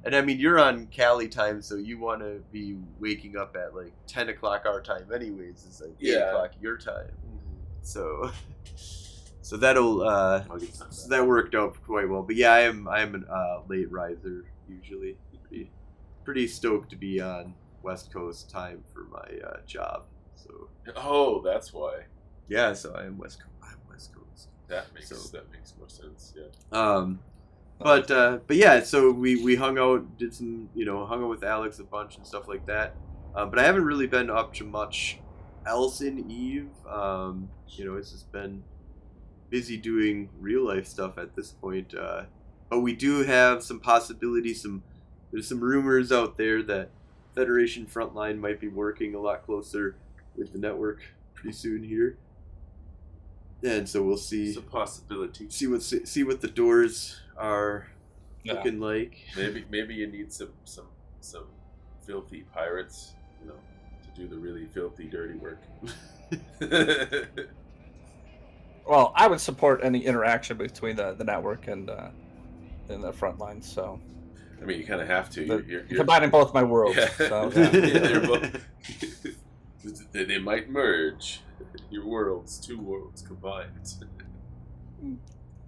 and I mean you're on Cali time, so you want to be waking up at like 10 o'clock our time anyways. It's like 8 Yeah. o'clock your time, so that'll I'll get some of so that. that worked out quite well. But yeah, I'm a late riser usually. Pretty stoked to be on West Coast time for my job. So Oh, that's why. yeah, so I am West Coast. I'm West Coast. That makes So- more sense. Yeah. But yeah, so we hung out, did some, hung out with Alex a bunch and stuff like that. But I haven't really been up to much else in Eve. It's just been busy doing real life stuff at this point. But we do have some possibilities. There's some rumors out there that Federation Frontline might be working a lot closer with the network pretty soon here. And so we'll see. It's a possibility. See what the doors are Yeah. looking like. Maybe you need some filthy pirates, to do the really filthy, dirty work. Well, I would support any interaction between the network and the front lines. So I mean, you kind of have to. You're combining both my worlds. Yeah. So, Yeah, yeah. they're both. They might merge. Your worlds, 2 worlds combined.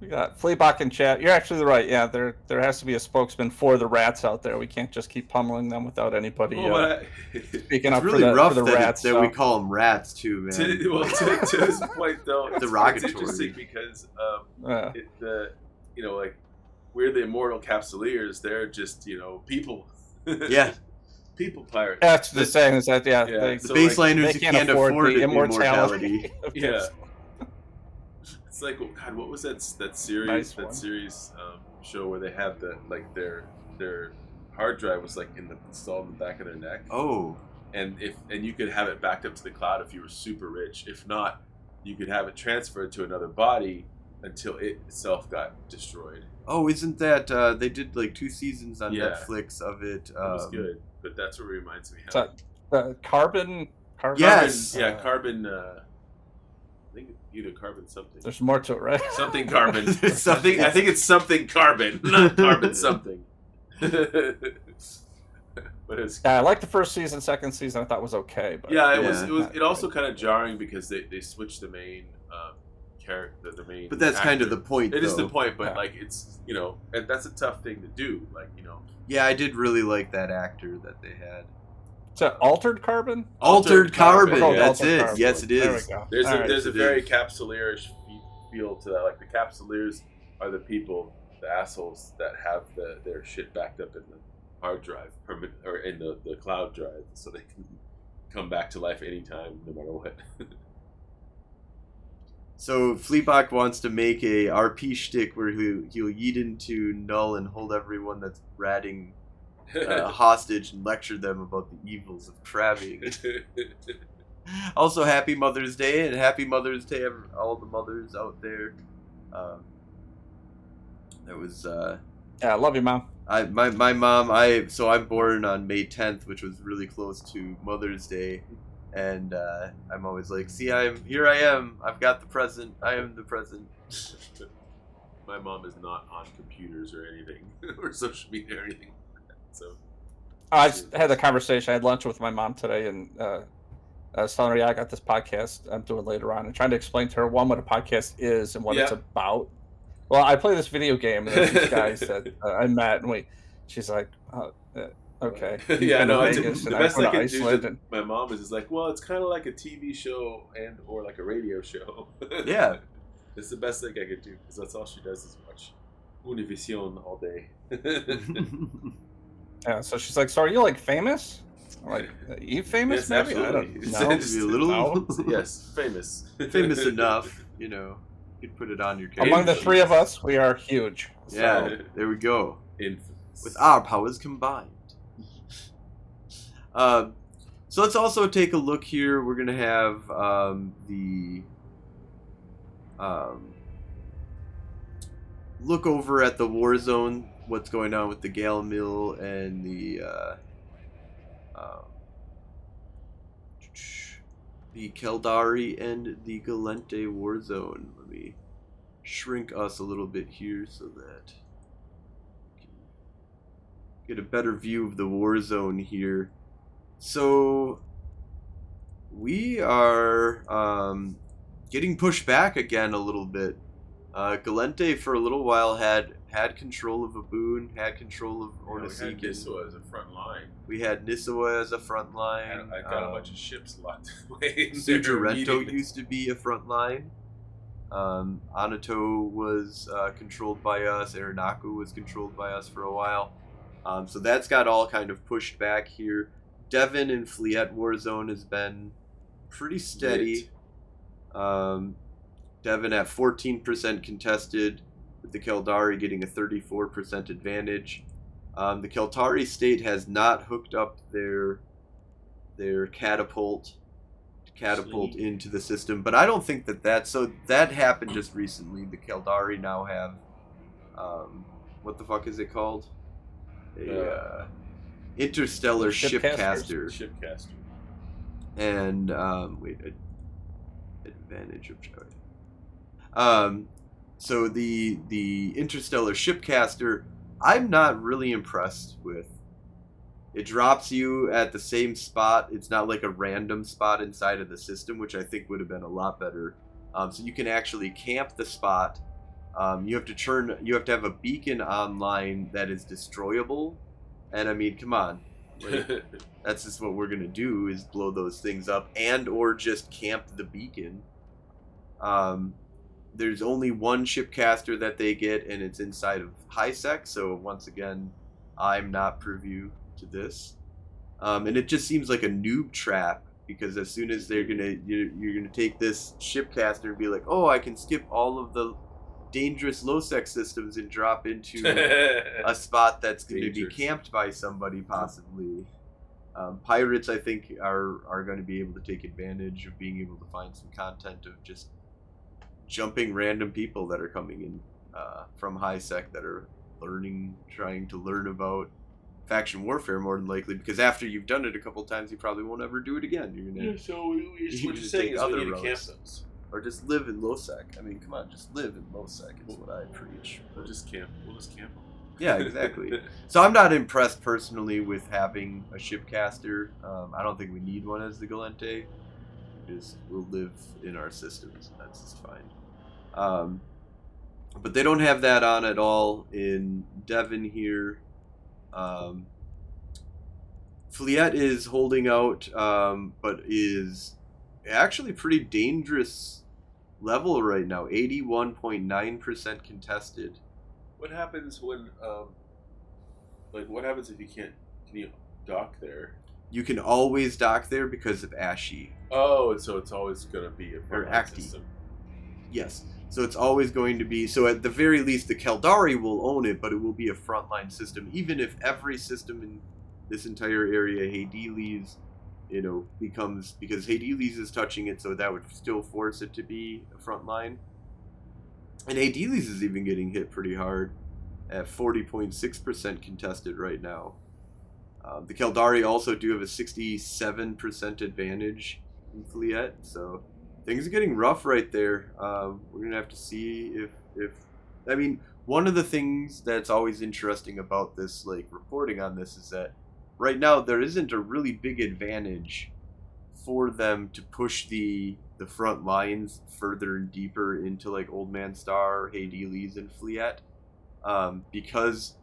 We got Fleabach in chat. You're actually right. Yeah, there has to be a spokesman for the rats out there. We can't just keep pummeling them without anybody speaking It's up really for rough the that, rats. that so. we call them rats too, man. to this point, though, it's derogatory. interesting because Yeah. like we're the immortal capsuleers. They're just people. Yeah, People pirates. That's the saying is that Yeah, they, the so, baseliners they who can't can't afford afford the immortality. Yeah. It's like, God, what was that series? Nice that one. series show where they had their hard drive was like installed in the back of their neck, Oh, and you could have it backed up to the cloud if you were super rich. If not, you could have it transferred to another body until it itself got destroyed. isn't that they did like 2 seasons on Yeah. Netflix of it? It was good, but that's what reminds me. So, carbon. Yes. Yeah, carbon. I think either carbon something. There's more to it, right? Something carbon. There's something- I think it's something carbon, not carbon something. But it's Yeah, I liked the first season. Second season, I thought was okay. But yeah, Yeah. it also kind of jarring because they switched the main character, the main. But that's kind of actor. the point. It is the though. point, but Yeah. like it's and that's a tough thing to do. Like Yeah, I did really like that actor that they had. So altered carbon. Altered Carbon. Carbon, That's Altered it. Carbon. Yes, it There we is. go. there's All right. there's a it very is. capsuleerish feel to that. Like the capsuleers are the people, the assholes that have their shit backed up in the hard drive or in the cloud drive, so they can come back to life anytime, no matter what. So Fleabach wants to make a RP shtick where he'll yeet into Null and hold everyone that's ratting hostage and lecture them about the evils of crabbing. Also, happy Mother's Day, and happy Mother's Day all the mothers out there. That was Yeah, I love you, Mom. my mom. I'm born on May 10th, which was really close to Mother's Day, and I'm always like, see, here. I am. I've got the present. I am the present. My mom is not on computers or anything, or social media or anything. So I just had a conversation. I had lunch with my mom today, and I was telling her, yeah, I got this podcast I'm doing later on, and trying to explain to her, one, what a podcast is and what it's Yeah. about. Well, I play this video game, and there's these guys that I met, and she's like, Okay. But, You've yeah, been to no. Vegas, The and I've best been I to can do Iceland. to And my mom is like, well, it's kind of like a TV show and or like a radio show. Yeah. It's the best thing I could do because that's all she does is watch Univision all day. yeah, so she's like, "So are you like famous? Like, you famous? Yes, Maybe I absolutely. don't know. Just Maybe a little No. yes, famous. famous enough, you know. You could put it on your Among the character three sheet. of us, we are huge. Yeah, So there we go. Infamous. With our powers combined. Uh, so let's also take a look here. We're gonna have the look over at the war zone. What's going on with the Gale Mill and um, the Keldari and the Galente war zone. Let me shrink us a little bit here so that we can get a better view of the war zone here. So we are getting pushed back again a little bit. Galente for a little while had control of Aboon, had control of We had Ornosigan. Niswa as a front line. We had Nissawa as a front line. I got a bunch of ships locked away. in there Sujarento immediately. used to be a front line. Anato was controlled by us. Aranaku was controlled by us for a while. So that's got all kind of pushed back here. Devon and Fleet Warzone has been pretty steady. Devon at 14% contested, with the Keldari getting a 34% advantage. The Keltari state has not hooked up their catapult into the system, but I don't think that happened just recently. The Keldari now have what the fuck is it called? A interstellar shipcaster. Shipcaster. And advantage of choice. So the interstellar shipcaster, I'm not really impressed with. It drops you at the same spot. It's not like a random spot inside of the system, which I think would have been a lot better. So you can actually camp the spot. You have to have a beacon online that is destroyable. And I mean, come on. Like, that's just what we're gonna do, is blow those things up and or just camp the beacon. There's only one shipcaster that they get, and it's inside of HiSec, so once again, I'm not privy to this. And it just seems like a noob trap, because as soon as you're gonna take this shipcaster and be like, oh, I can skip all of the dangerous low-sec systems and drop into a spot that's going to be camped by somebody, possibly. Pirates, I think, are going to be able to take advantage of being able to find some content of just jumping random people that are coming in from HiSec that are trying to learn about faction warfare, more than likely, because after you've done it a couple times, you probably won't ever do it again. You're gonna So what you're need to saying take is we other need to camp routes. those. or just live in low-sec. I mean, come on, just live in low-sec is what I preach. We'll just camp. We'll just camp them. Yeah, exactly. So I'm not impressed personally with having a shipcaster. I don't think we need one as the Galente. We'll live in our systems. That's just fine. But they don't have that on at all in Devon here. Fleet is holding out, but is actually pretty dangerous level right now. 81.9% contested. What happens when, what happens if you can't? Can you dock there? You can always dock there because of Ashy. Oh, and so it's always going to be a Or frontline Acti. system. Yes. So it's always going to be... So at the very least, the Keldari will own it, but it will be a frontline system. Even if every system in this entire area, Hades, becomes... Because Hades is touching it, so that would still force it to be a frontline. And Hades is even getting hit pretty hard at 40.6% contested right now. The Keldari also do have a 67% advantage in Fleet, so things are getting rough right there. We're going to have to see if... I mean, one of the things that's always interesting about this, reporting on this, is that right now there isn't a really big advantage for them to push the front lines further and deeper into Old Man Star, Hades, and Fleet, because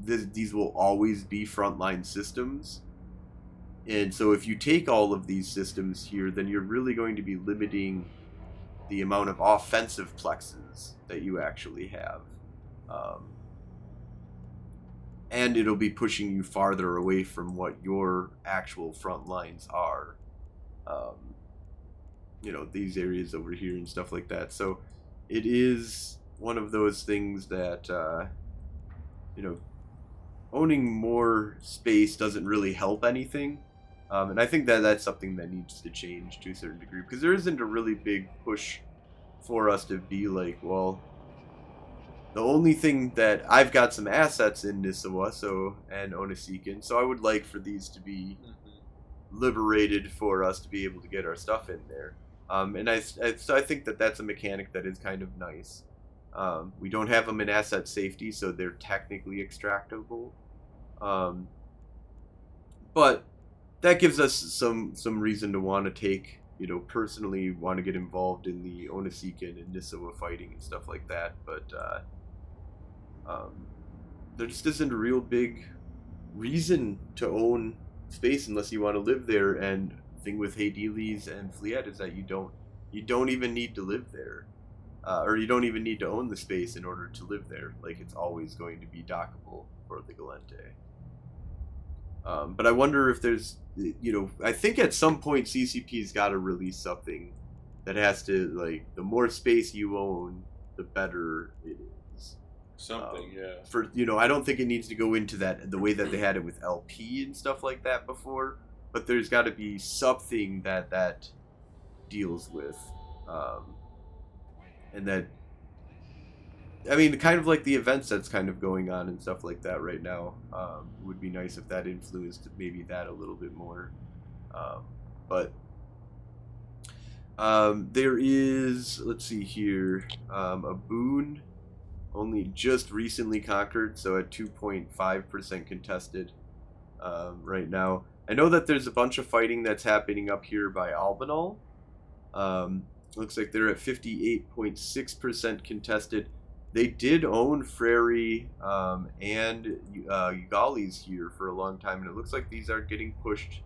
these will always be frontline systems. And so if you take all of these systems here, then you're really going to be limiting the amount of offensive plexes that you actually have. And it'll be pushing you farther away from what your actual front lines are. These areas over here and stuff like that. So it is one of those things that, owning more space doesn't really help anything. And I think that that's something that needs to change to a certain degree, because there isn't a really big push for us to be like, well, the only thing that I've got some assets in Nissawa and Onasikin, so I would like for these to be liberated for us to be able to get our stuff in there. So I think that that's a mechanic that is kind of nice. We don't have them in asset safety, so they're technically extractable. But that gives us some reason to want to take, personally want to get involved in the Onasikin and Nissawa fighting and stuff like that. But there just isn't a real big reason to own space unless you want to live there. And the thing with Hades and Fliet is that you don't even need to live there, or you don't even need to own the space in order to live there. Like, it's always going to be dockable for the Galente. But I wonder if there's, I think at some point CCP's got to release something that has to, like, the more space you own, the better it is. Something, yeah. For I don't think it needs to go into that the way that they had it with LP and stuff like that before, but there's got to be something that deals with, and that, I mean, kind of like the events that's kind of going on and stuff like that right now. It would be nice if that influenced maybe that a little bit more. But there is, let's see here, a boon only just recently conquered, so at 2.5% contested right now. I know that there's a bunch of fighting that's happening up here by Albanal. Looks like they're at 58.6% contested. They did own Frary and Ugalis here for a long time, and it looks like these are getting pushed.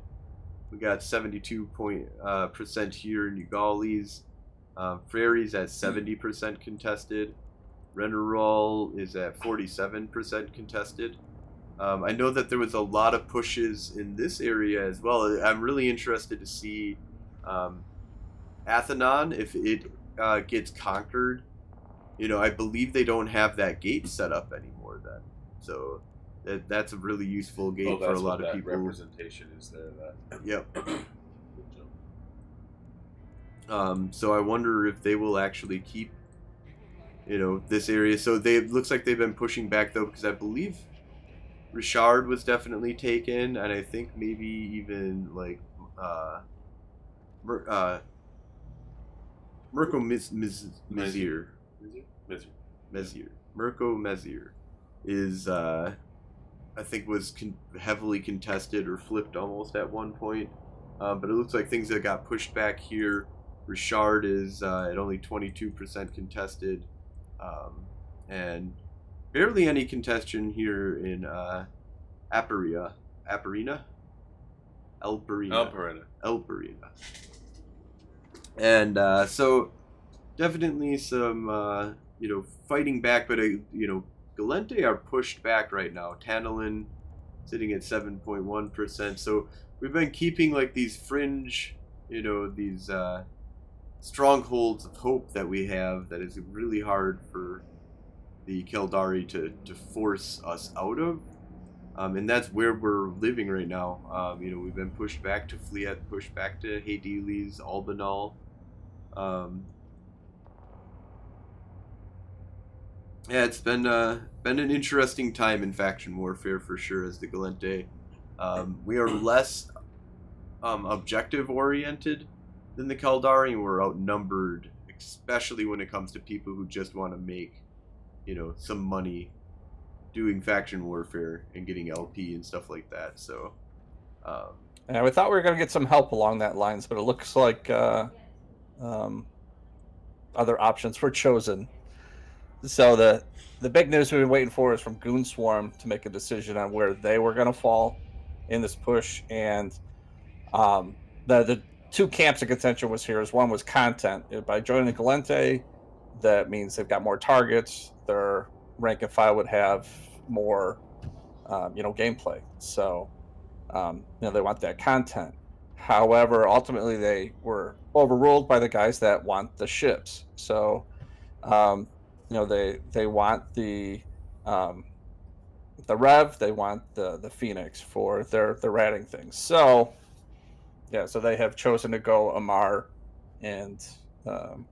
We got 72% here in Ugalis. Frary's at 70% contested. Renerol is at 47% contested. I know that there was a lot of pushes in this area as well. I'm really interested to see Athenon, if it gets conquered. I believe they don't have that gate set up anymore then. So that's a really useful gate for a lot of people. Representation is there. Yep. So I wonder if they will actually keep, this area. So it looks like they've been pushing back, though, because I believe Richard was definitely taken, and I think maybe even like Mirko Mezir. Mirko Mezir is, I think, was heavily contested or flipped almost at one point. But it looks like things that got pushed back here. Richard is at only 22% contested. And barely any contention here in Alperina. And so definitely some fighting back, but Galente are pushed back right now. Tantalin sitting at 7.1%. So we've been keeping like these fringe, these strongholds of hope that we have that is really hard for the Keldari to force us out of. And that's where we're living right now. We've been pushed back to Fliet, pushed back to Hades, Albanal. Yeah, it's been an interesting time in faction warfare for sure as the Galente. We are less objective oriented than the Keldari, and we're outnumbered, especially when it comes to people who just want to make, some money doing faction warfare and getting LP and stuff like that. So, yeah, we thought we were going to get some help along that lines, but it looks like other options were chosen. So the big news we've been waiting for is from Goon Swarm to make a decision on where they were going to fall in this push, and the two camps of contention was here. Is one was content. By joining Galente, that means they've got more targets. Their rank and file would have more, gameplay. So they want that content. However, ultimately they were overruled by the guys that want the ships. So um, they want um, the Rev, they want the Phoenix for their ratting things. So yeah, so they have chosen to go Amar, and um,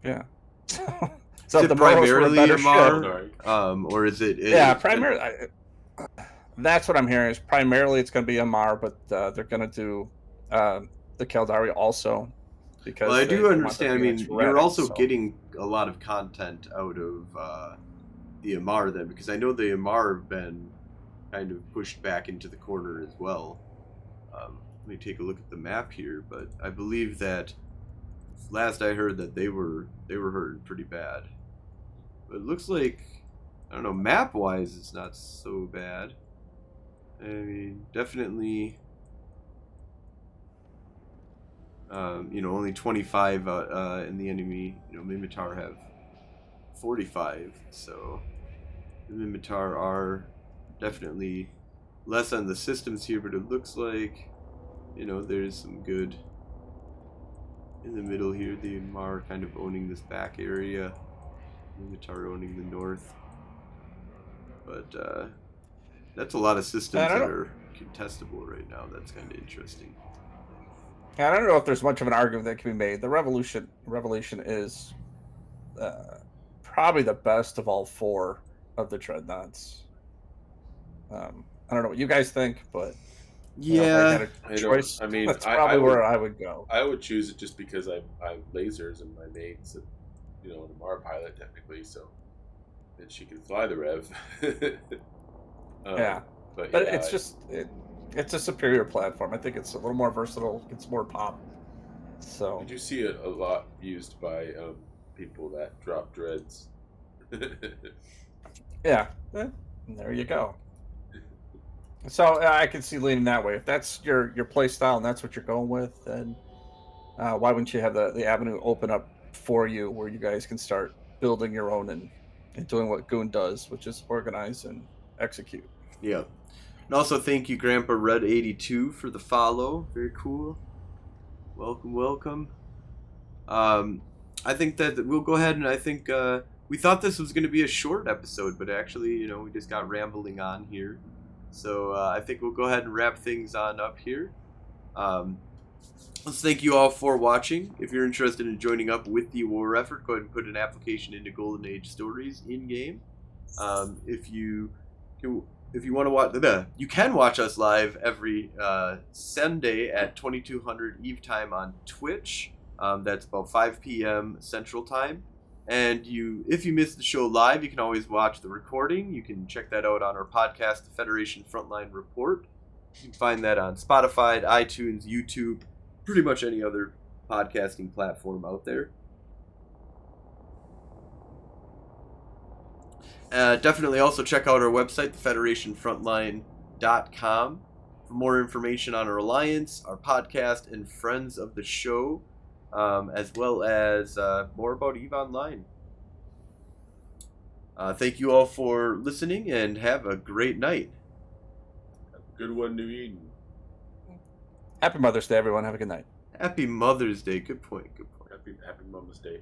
yeah. Is So if it the Moros were a primarily better ship, Sorry. or is it? yeah, primarily. That's what I'm hearing. Is primarily it's going to be Amar, but they're going to do the Kaldari also Well, because I do they want the understand. I Phoenix mean, for you're ratting. also So getting a lot of content out of the Amar then, because I know the Amar have been kind of pushed back into the corner as well. Let me take a look at the map here, but I believe that last I heard that they were hurt pretty bad. But it looks like, I don't know, map wise it's not so bad. I mean, definitely only 25 in the enemy. Minmatar have 45, so the Minmatar are definitely less on the systems here, but it looks like, there's some good in the middle here. The Mar kind of owning this back area, Minmatar owning the north, but that's a lot of systems and that are contestable right now. That's kind of interesting. I don't know if there's much of an argument that can be made. The Revolution is uh, probably the best of all four of the dreadnoughts. I don't know what you guys think, but if I had Yeah, a I don't. choice, I mean, that's I probably would where I would go. I would choose it just because I have lasers in my mates, and an Amar pilot technically, so and she can fly the Rev. um, Yeah, but but yeah, it's a superior platform. I think it's a little more versatile. It's more pop. I So do see it a lot used by people that drop dreads. yeah, there you go. So I can see leaning that way. If that's your play style and that's what you're going with, then why wouldn't you have the avenue open up for you where you guys can start building your own and doing what Goon does, which is organize and execute. yeah. And also thank you, Grandpa Red 82, for the follow. Very cool. Welcome, welcome. I think that we'll go ahead, and I think we thought this was going to be a short episode, but actually, we just got rambling on here. So I think we'll go ahead and wrap things on up here. Um, let's thank you all for watching. If you're interested in joining up with the war effort, go ahead and put an application into Golden Age Stories in game. If you want to watch you can watch us live every Sunday at 2200 Eve time on Twitch. That's about 5 p.m. Central Time. And if you miss the show live, you can always watch the recording. You can check that out on our podcast, The Federation Frontline Report. You can find that on Spotify, iTunes, YouTube, pretty much any other podcasting platform out there. Definitely also check out our website, thefederationfrontline.com, for more information on our alliance, our podcast, and friends of the show, as well as more about EVE Online. Thank you all for listening, and have a great night. Good one, New Eden. Happy Mother's Day, everyone. Have a good night. Happy Mother's Day. Good point. Good point. Happy Mama's Day.